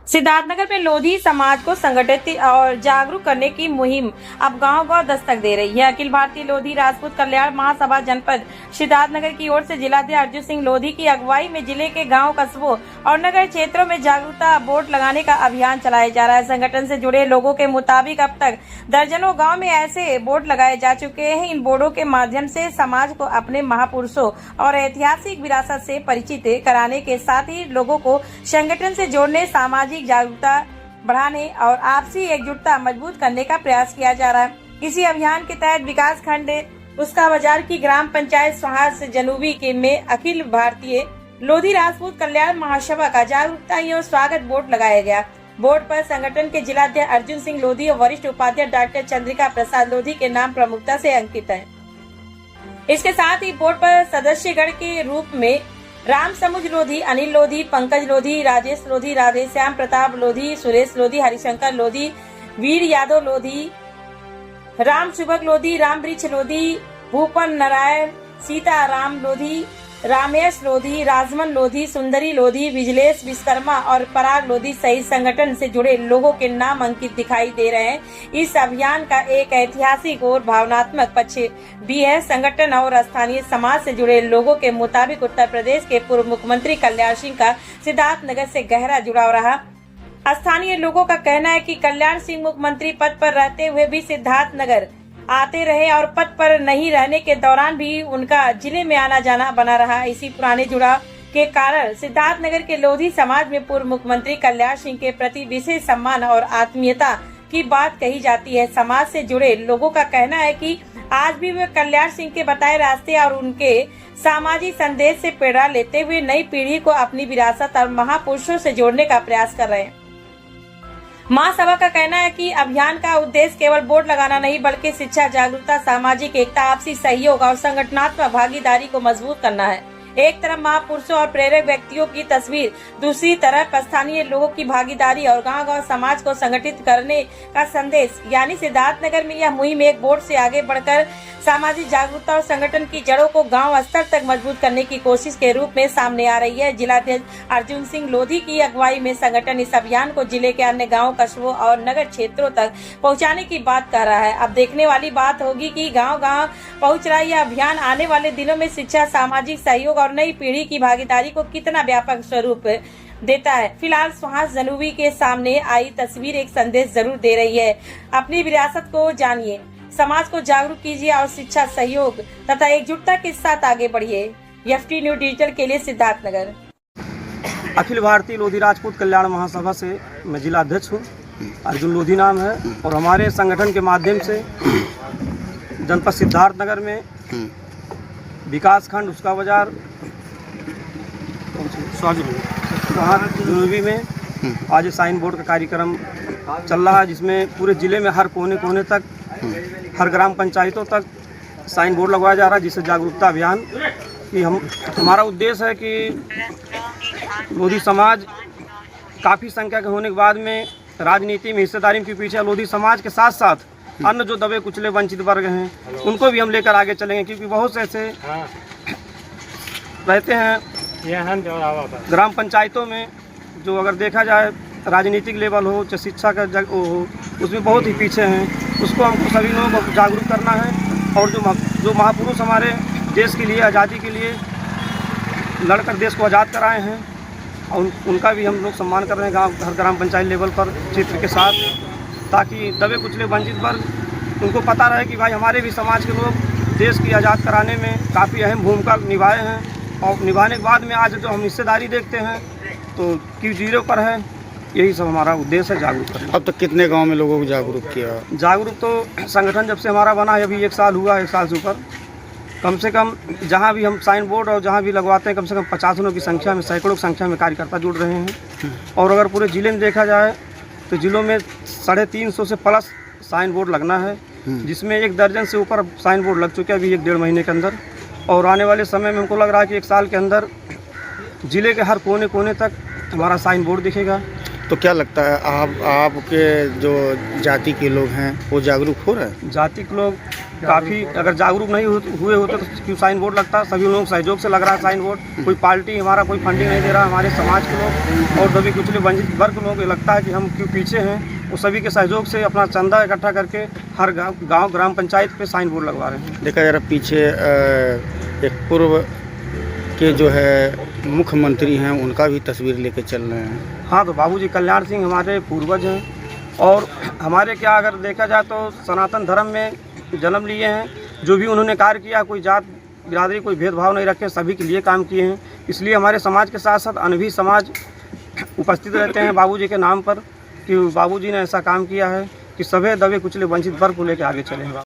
सिद्धार्थनगर में लोधी समाज को संगठित और जागरूक करने की मुहिम अब गांव-गांव दस्तक दे रही है। अखिल भारतीय लोधी राजपूत कल्याण महासभा जनपद सिद्धार्थनगर की ओर से जिलाध्यक्ष अर्जुन सिंह लोधी की अगुवाई में जिले के गांव, कस्बों और नगर क्षेत्रों में जागरूकता बोर्ड लगाने का अभियान चलाया जा रहा है। संगठन से जुड़े लोगों के मुताबिक अब तक दर्जनों गाँव में ऐसे बोर्ड लगाए जा चुके हैं। इन बोर्डों के माध्यम से समाज को अपने महापुरुषों और ऐतिहासिक विरासत से परिचित कराने के साथ ही लोगों को संगठन से जोड़ने, सामाजिक जागरूकता बढ़ाने और आपसी एकजुटता मजबूत करने का प्रयास किया जा रहा है। इसी अभियान के तहत विकास खंड उसका बाजार की ग्राम पंचायत सुहास जनूबी के में अखिल भारतीय लोधी राजपूत कल्याण महासभा का जागरूकता एवं स्वागत बोर्ड लगाया गया। बोर्ड पर संगठन के जिलाध्यक्ष अर्जुन सिंह लोधी और वरिष्ठ उपाध्यक्ष डॉक्टर चंद्रिका प्रसाद लोधी के नाम प्रमुखता से अंकित है। इसके साथ ही बोर्ड पर सदस्यगण के रूप में राम समुज लोधी, अनिल लोधी, पंकज लोधी, राजेश लोधी, राधेश्याम प्रताप लोधी, सुरेश लोधी, हरिशंकर लोधी, वीर यादव लोधी, राम सुभग लोधी, राम वृक्ष लोधी, भूपन नारायण, सीता राम लोधी, रामेश लोधी, राजमन लोधी, सुंदरी लोधी, विजलेश विश्वकर्मा और पराग लोधी सहित संगठन से जुड़े लोगों के नाम अंकित दिखाई दे रहे हैं। इस अभियान का एक ऐतिहासिक और भावनात्मक पक्ष भी है। संगठन और स्थानीय समाज से जुड़े लोगों के मुताबिक उत्तर प्रदेश के पूर्व मुख्यमंत्री कल्याण सिंह का सिद्धार्थनगर से गहरा जुड़ाव रहा। स्थानीय लोगों का कहना है कि कल्याण सिंह मुख्यमंत्री पद पर रहते हुए भी सिद्धार्थनगर आते रहे और पद पर नहीं रहने के दौरान भी उनका जिले में आना जाना बना रहा। इसी पुराने जुड़ाव के कारण सिद्धार्थनगर के लोधी समाज में पूर्व मुख्यमंत्री कल्याण सिंह के प्रति विशेष सम्मान और आत्मीयता की बात कही जाती है। समाज से जुड़े लोगों का कहना है कि आज भी वे कल्याण सिंह के बताए रास्ते और उनके सामाजिक संदेश से प्रेरणा लेते हुए नई पीढ़ी को अपनी विरासत और महापुरुषों से जोड़ने का प्रयास कर रहे हैं। महासभा का कहना है कि अभियान का उद्देश्य केवल बोर्ड लगाना नहीं बल्कि शिक्षा, जागरूकता, सामाजिक एकता, आपसी सहयोग और संगठनात्मक भागीदारी को मजबूत करना है। एक तरफ महापुरुषों और प्रेरक व्यक्तियों की तस्वीर, दूसरी तरफ स्थानीय लोगों की भागीदारी और गांव-गांव समाज को संगठित करने का संदेश। यानी सिद्धार्थनगर में यह मुहिम एक बोर्ड से आगे बढ़कर सामाजिक जागरूकता और संगठन की जड़ों को गांव स्तर तक मजबूत करने की कोशिश के रूप में सामने आ रही है। जिलाध्यक्ष अर्जुन सिंह लोधी की अगुवाई में संगठन इस अभियान को जिले के अन्य गाँव, कस्बों और नगर क्षेत्रों तक पहुँचाने की बात कर रहा है। अब देखने वाली बात होगी कि गाँव-गाँव पहुँच रहा यह अभियान आने वाले दिनों में शिक्षा, सामाजिक सहयोग और नई पीढ़ी की भागीदारी को कितना व्यापक स्वरूप देता है। फिलहाल सुहास जनूबी के सामने आई तस्वीर एक संदेश जरूर दे रही है। अपनी विरासत को जानिए, समाज को जागरूक कीजिए और शिक्षा, सहयोग तथा एकजुटता के साथ आगे बढ़िए। एफटी न्यूज डिजिटल के लिए सिद्धार्थनगर। अखिल भारतीय लोधी राजपूत कल्याण महासभा से मैं जिला अध्यक्ष हूँ। अर्जुन लोधी नाम है और हमारे संगठन के माध्यम से जनपद सिद्धार्थनगर में विकास खंड उसका बाजार जनूबी में आज साइन बोर्ड का कार्यक्रम चल रहा है, जिसमें पूरे जिले में हर कोने कोने तक, हर ग्राम पंचायतों तक साइन बोर्ड लगवाया जा रहा है, जिससे जागरूकता अभियान की हमारा उद्देश्य है कि लोधी समाज काफ़ी संख्या के होने के बाद में राजनीति में हिस्सेदारी के पीछे लोधी समाज के साथ साथ अन्य जो दबे कुचले वंचित वर्ग हैं उनको भी हम लेकर आगे चलेंगे, क्योंकि बहुत से ऐसे रहते हैं ग्राम पंचायतों में जो अगर देखा जाए राजनीतिक लेवल हो चाहे शिक्षा का हो, उसमें बहुत ही पीछे हैं। उसको हमको सभी लोगों को जागरूक करना है और जो महापुरुष हमारे देश के लिए, आज़ादी के लिए लड़कर देश को आज़ाद कराए हैं और उनका भी हम लोग सम्मान कर रहे हैं गाँव, हर ग्राम पंचायत लेवल पर क्षेत्र के साथ, ताकि दबे कुचले वंचित वर्ग उनको पता रहे कि भाई हमारे भी समाज के लोग देश की आज़ाद कराने में काफ़ी अहम भूमिका निभाए हैं और निभाने के बाद में आज जो हम हिस्सेदारी देखते हैं तो Q0 पर है। यही सब हमारा उद्देश्य है, जागरूक करना। अब तक कितने गांव में लोगों को जागरूक किया? जागरूक तो संगठन जब से हमारा बना है अभी 1 साल हुआ, 1 साल से ऊपर, कम से कम जहाँ भी हम साइन बोर्ड और जहाँ भी लगवाते हैं कम से कम 50 की संख्या में, सैकड़ों की संख्या में कार्यकर्ता जुड़ रहे हैं। और अगर पूरे ज़िले में देखा जाए तो ज़िलों में 350 से प्लस साइन बोर्ड लगना है, जिसमें 1 दर्जन से ऊपर साइन बोर्ड लग चुके हैं अभी 1-1.5 महीने के अंदर। और आने वाले समय में हमको लग रहा है कि 1 साल के अंदर ज़िले के हर कोने कोने तक हमारा साइन बोर्ड दिखेगा। तो क्या लगता है आपके जो जाति के लोग हैं वो जागरूक हो रहे हैं? जाति के लोग काफ़ी अगर जागरूक नहीं हुए होते तो क्यों साइन बोर्ड लगता। सभी लोगों के सहयोग से लग रहा है साइन बोर्ड। कोई पार्टी हमारा कोई फंडिंग नहीं दे रहा। हमारे समाज के लोग और दबे कुचले वंचित वर्ग के लोगों को लगता है कि हम क्यों पीछे हैं, वो सभी के सहयोग से अपना चंदा इकट्ठा करके हर गाँव ग्राम पंचायत पे साइन बोर्ड लगवा रहे हैं। देखा जरा पीछे एक पूर्व के जो है मुख्यमंत्री हैं, उनका भी तस्वीर लेके चल रहे हैं। हाँ, तो बाबूजी कल्याण सिंह हमारे पूर्वज हैं और हमारे क्या अगर देखा जाए तो सनातन धर्म में जन्म लिए हैं। जो भी उन्होंने कार्य किया, कोई जात बिरादरी कोई भेदभाव नहीं रखे, सभी के लिए काम किए हैं। इसलिए हमारे समाज के साथ साथ अन्य भी समाज उपस्थित रहते हैं बाबूजी के नाम पर कि बाबूजी ने ऐसा काम किया है कि सभी दबे कुचले वंचित वर्ग को लेकर आगे चलेंगे।